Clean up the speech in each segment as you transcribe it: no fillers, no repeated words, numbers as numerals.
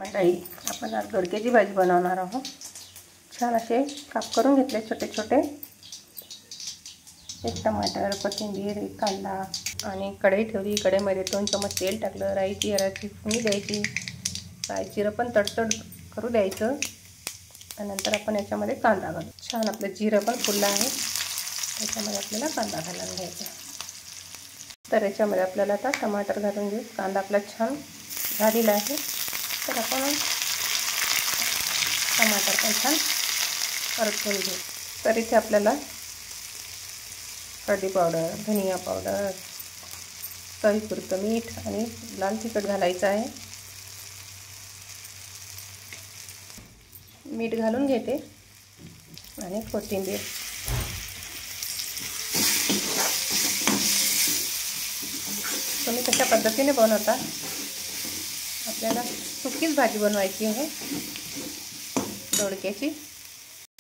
मंडळी, आपण आज दोडक्याची भाजी बनवणार आहोत। छान असे काप करून घेतले छोटे छोटे। एक टमाटर, कोथिंबीर, एक कांदा आणि कढई ठेवली। कढईमध्ये 2 चमच तेल टाकलं। राई जिऱ्याची फोडणी द्यायची। राई जिरं पण तडतड करू द्यायचं। त्यानंतर आपण याच्यामध्ये कांदा घालू। छान आपलं जिरं पण फुललं आहे। त्याच्यामध्ये आपल्याला कांदा घालून घ्यायचा। तर याच्यामध्ये आपल्याला आता टमाटर घालून घेऊ। कांदा आपला छान झालेला आहे। तर आपण टमाटर पण छान परतून घेऊ। तर इथे आपल्याला हळदी पावडर, धनिया पावडर, चवीपुरतं मीठ आणि लाल तिखट घालायचं आहे। मीठ घालून घेते आणि कोथिंबीर। तुम्ही कशा पद्धतीने बनवता? आपल्याला सुकीच भाजी बनवायची आहे दोडक्याची।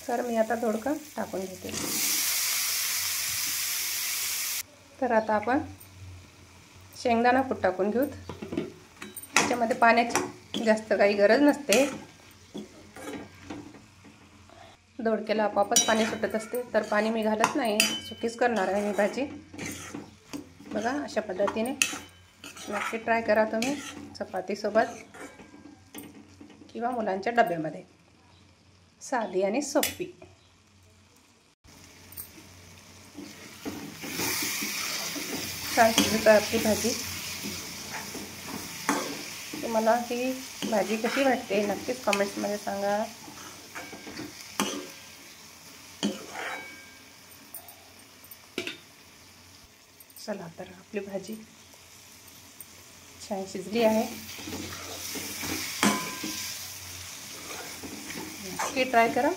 तर मी आता दोडका टाकून घेते। तर आता आपण शेंगदाणा कूट टाकून घेऊ। त्याच्यामध्ये पाण्याची जास्त काही गरज नसते। दोडक्याला आपोआपच पाणी सुटत असते, तर पाणी मी घालत नाही। सुकीच करणार आहे मी भाजी। बघा, अशा पद्धतीने नक्की ट्राय करा तुम्ही चपातीसोबत किंवा मुलांच्या डब्यामध्ये। साधी आणि सोपी। छान शिजत आहे आपली भाजी। तुम्हाला ही भाजी कशी वाटते नक्कीच कमेंट्समध्ये सांगा। चला, तर आपली भाजी छान शिजली आहे। नक्की ट्राय करा।